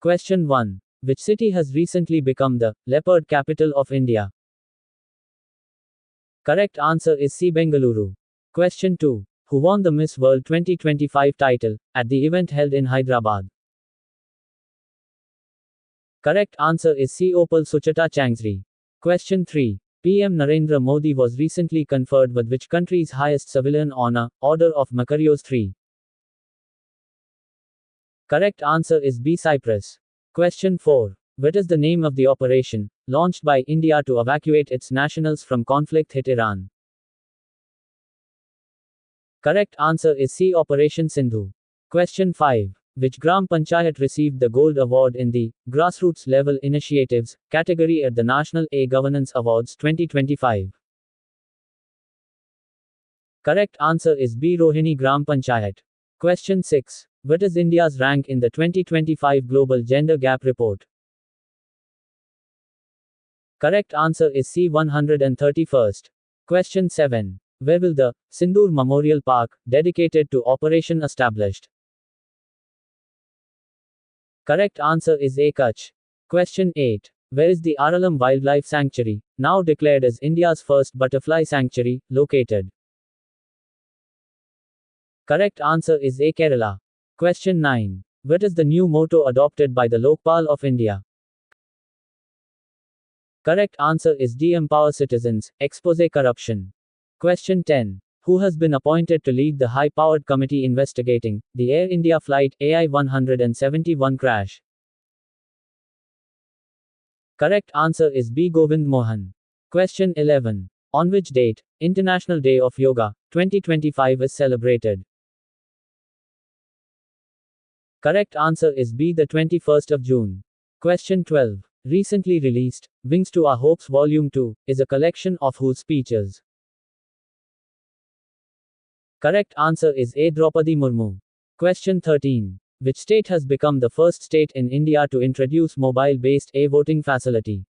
Question 1. Which city has recently become the leopard capital of India? Correct answer is C. Bengaluru. Question 2. Who won the Miss World 2025 title at the event held in Hyderabad? Correct answer is C. Opal Suchata Changsri. Question 3. PM Narendra Modi was recently conferred with which country's highest civilian honor, Order of Makarios III? Correct answer is B. Cyprus. Question 4. What is the name of the operation launched by India to evacuate its nationals from conflict-hit Iran? Correct answer is C. Operation Sindhu. Question 5. Which Gram Panchayat received the Gold Award in the Grassroots Level Initiatives category at the National E-Governance Awards 2025? Correct answer is B. Rohini Gram Panchayat. Question 6. What is India's rank in the 2025 Global Gender Gap Report? Correct answer is C. 131st. Question 7. Where will the Sindoor Memorial Park, dedicated to Operation established? Correct answer is A. Kutch. Question 8. Where is the Aralam Wildlife Sanctuary, now declared as India's first butterfly sanctuary, located? Correct answer is A. Kerala. Question 9. What is the new motto adopted by the Lokpal of India? Correct answer is D. Empower citizens, expose corruption. Question 10. Who has been appointed to lead the high-powered committee investigating the Air India Flight AI-171 crash? Correct answer is B. Govind Mohan. Question 11. On which date, International Day of Yoga 2025 is celebrated? Correct answer is B. The 21st of June. Question 12. Recently released, Wings to Our Hopes Volume 2, is a collection of whose speeches? Correct answer is A. Draupadi Murmu. Question 13. Which state has become the first state in India to introduce mobile-based e-voting facility?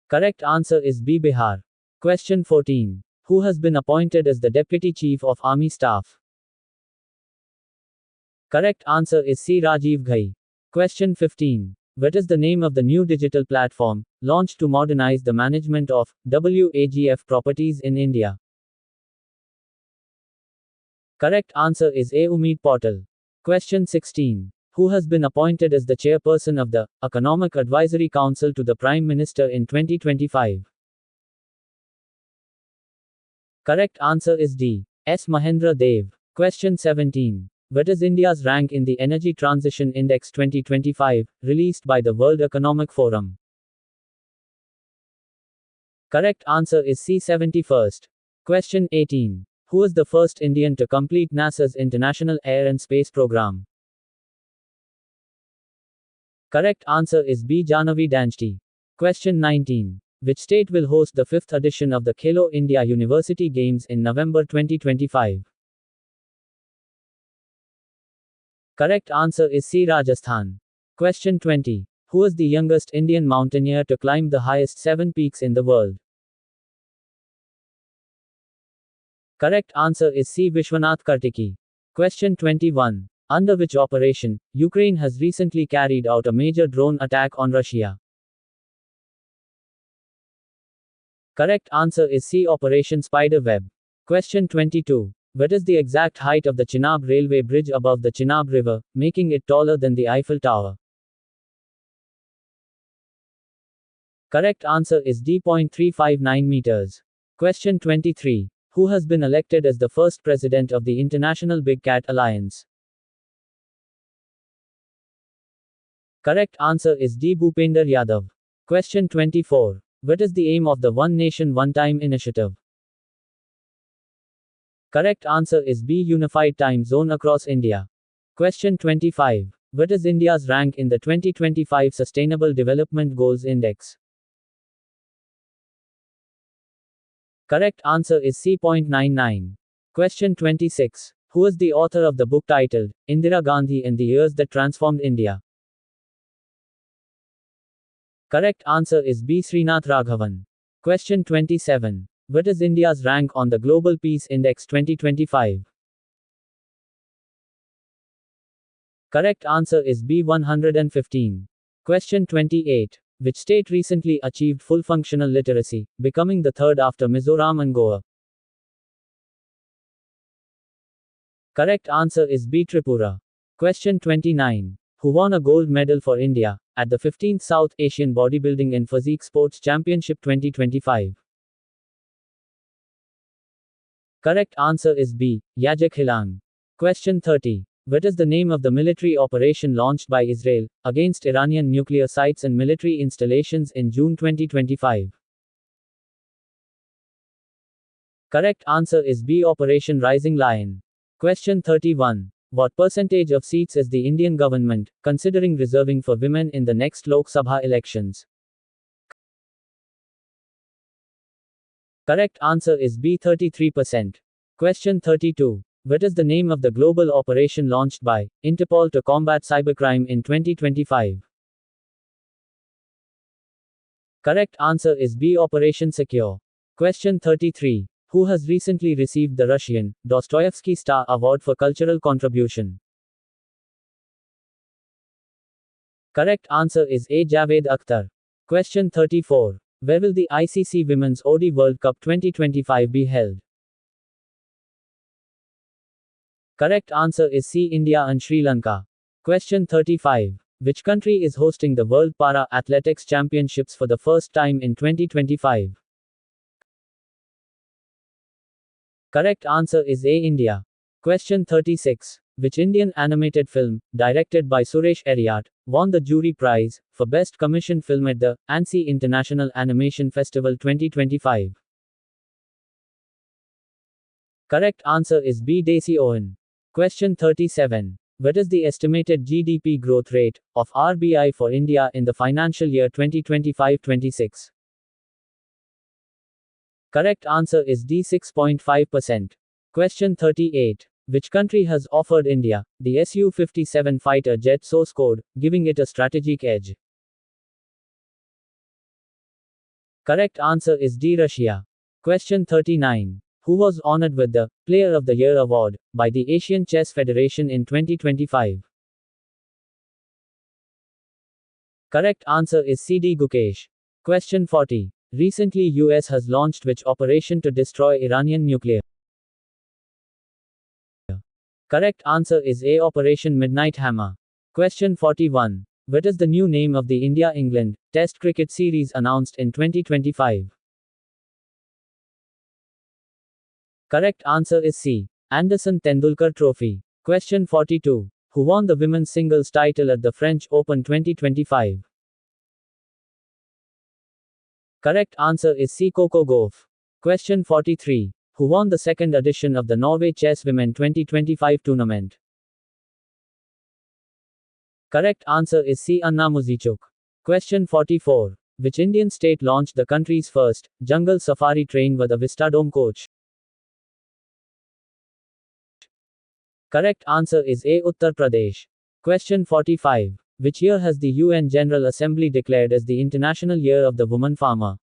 Correct answer is B. Bihar. Question 14. Who has been appointed as the Deputy Chief of Army Staff? Correct answer is C. Rajiv Ghai. Question 15. What is the name of the new digital platform launched to modernize the management of WAGF properties in India? Correct answer is A. Umeed Portal. Question 16. Who has been appointed as the chairperson of the Economic Advisory Council to the Prime Minister in 2025? Correct answer is D. S. Mahendra Dev. Question 17. What is India's rank in the Energy Transition Index 2025, released by the World Economic Forum? Correct answer is C. 71st. Question 18. Who is the first Indian to complete NASA's International Air and Space Program? Correct answer is B. Jahnavi Danshti. Question 19. Which state will host the 5th edition of the Khelo India University Games in November 2025? Correct answer is C. Rajasthan. Question 20. Who is the youngest Indian mountaineer to climb the highest 7 peaks in the world? Correct answer is C. Vishwanath Kartiki. Question 21. Under which operation, Ukraine has recently carried out a major drone attack on Russia? Correct answer is C. Operation Spiderweb. Question 22. What is the exact height of the Chenab railway bridge above the Chenab River, making it taller than the Eiffel Tower? Correct answer is D. 0.359 meters. Question 23. Who has been elected as the first president of the International Big Cat Alliance? Correct answer is D. Bhupender Yadav. Question 24. What is the aim of the One Nation One Time initiative? Correct answer is B. Unified time zone across India. Question 25. What is India's rank in the 2025 Sustainable Development Goals Index? Correct answer is C. 0.99. Question 26. Who is the author of the book titled Indira Gandhi and the Years That Transformed India? Correct answer is B. Srinath Raghavan. Question 27. What is India's rank on the Global Peace Index 2025? Correct answer is B 115. Question 28. Which state recently achieved full functional literacy, becoming the third after Mizoram and Goa? Correct answer is B Tripura. Question 29. Who won a gold medal for India at the 15th South Asian Bodybuilding and Physique Sports Championship 2025? Correct answer is B. Yajek Hilang. Question 30. What is the name of the military operation launched by Israel against Iranian nuclear sites and military installations in June 2025? Correct answer is B. Operation Rising Lion. Question 31. What percentage of seats is the Indian government considering reserving for women in the next Lok Sabha elections? Correct answer is B 33%. Question 32. What is the name of the global operation launched by Interpol to combat cybercrime in 2025? Correct answer is B Operation Secure. Question 33. Who has recently received the Russian Dostoevsky Star Award for cultural contribution? Correct answer is A Javed Akhtar. Question 34. Where will the ICC Women's ODI World Cup 2025 be held? Correct answer is C India and Sri Lanka. Question 35. Which country is hosting the World Para Athletics Championships for the first time in 2025? Correct answer is A India. Question 36. Which Indian animated film, directed by Suresh Eriat, won the jury prize for Best Commissioned Film at the Annecy International Animation Festival 2025? Correct answer is B Desi Owen. Question 37. What is the estimated GDP growth rate of RBI for India in the financial year 2025-26? Correct answer is D 6.5%. Question 38. Which country has offered India the Su-57 fighter jet source code, giving it a strategic edge? Correct answer is D Russia. Question 39. Who was honored with the Player of the Year award by the Asian Chess Federation in 2025? Correct answer is C D Gukesh. Question 40. Recently US has launched which operation to destroy Iranian nuclear? Correct answer is A Operation Midnight Hammer. Question 41. What is the new name of the India-England Test cricket series announced in 2025? Correct answer is C. Anderson Tendulkar Trophy. Question 42. Who won the women's singles title at the French Open 2025? Correct answer is C. Coco Gauff. Question 43. Who won the second edition of the Norway Chess Women 2025 tournament? Correct answer is C. Anna Muzichuk. Question 44. Which Indian state launched the country's first jungle safari train with a Vistadome coach? Correct answer is A. Uttar Pradesh. Question 45. Which year has the UN General Assembly declared as the International Year of the Woman Farmer?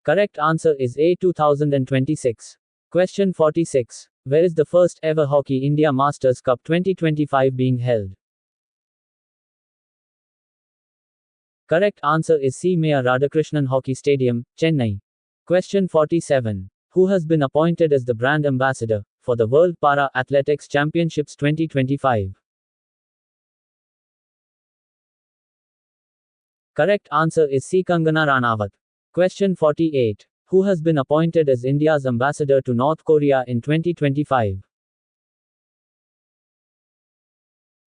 Correct answer is A. 2026. Question 46. Where is the first ever Hockey India Masters Cup 2025 being held? Correct answer is C. Mayor Radhakrishnan Hockey Stadium, Chennai. Question 47. Who has been appointed as the brand ambassador for the World Para Athletics Championships 2025? Correct answer is C. Kangana Ranawat. Question 48. Who has been appointed as India's ambassador to North Korea in 2025?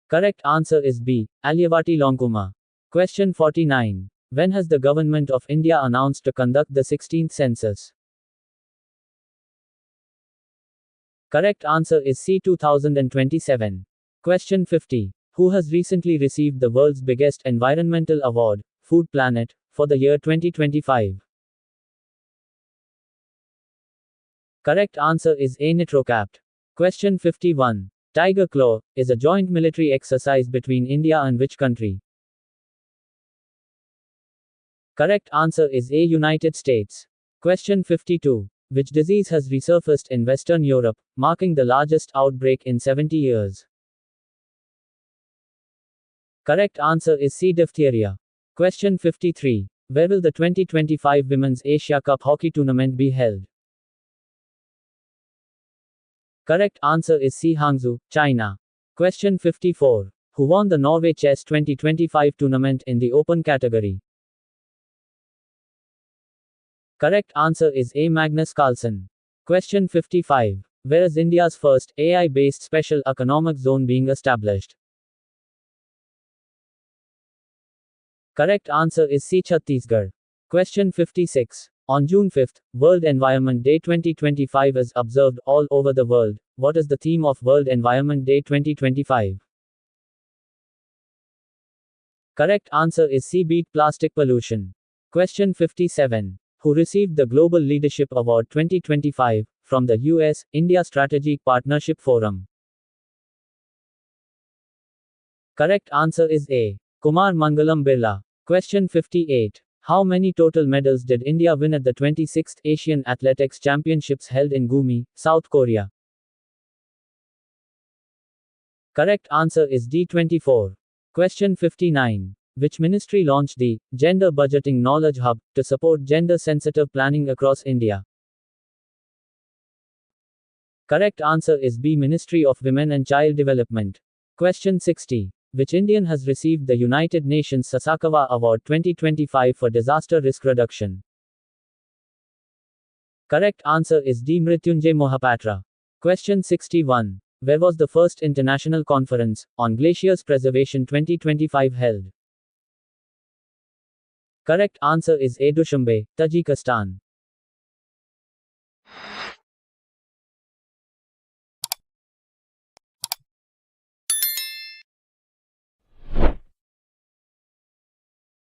Correct answer is B. Alyavati Longkuma. Question 49. When has the Government of India announced to conduct the 16th census? Correct answer is C. 2027. Question 50. Who has recently received the world's biggest environmental award, Food Planet, for the year 2025? Correct answer is A. Nitrocapt. Question 51. Tiger Claw is a joint military exercise between India and which country? Correct answer is A. United States. Question 52. Which disease has resurfaced in Western Europe, marking the largest outbreak in 70 years? Correct answer is C. Diphtheria. Question 53. Where will the 2025 Women's Asia Cup Hockey Tournament be held? Correct answer is C. Hangzhou, China. Question 54. Who won the Norway Chess 2025 tournament in the Open category? Correct answer is A. Magnus Carlsen. Question 55. Where is India's first AI-based special economic zone being established? Correct answer is C. Chhattisgarh. Question 56. On June 5, World Environment Day 2025 is observed all over the world. What is the theme of World Environment Day 2025? Correct answer is C. Beat plastic pollution. Question 57. Who received the Global Leadership Award 2025 from the US India Strategic Partnership Forum? Correct answer is A. Kumar Mangalam Birla. Question 58. How many total medals did India win at the 26th Asian Athletics Championships held in Gumi, South Korea? Correct answer is D. 24. Question 59. Which ministry launched the Gender Budgeting Knowledge Hub to support gender-sensitive planning across India? Correct answer is B. Ministry of Women and Child Development. Question 60. Which Indian has received the United Nations Sasakawa Award 2025 for disaster risk reduction? Correct answer is D. Mrityunjay Mohapatra. Question 61. Where was the first international conference on glaciers preservation 2025 held? Correct answer is A. Dushanbe, Tajikistan.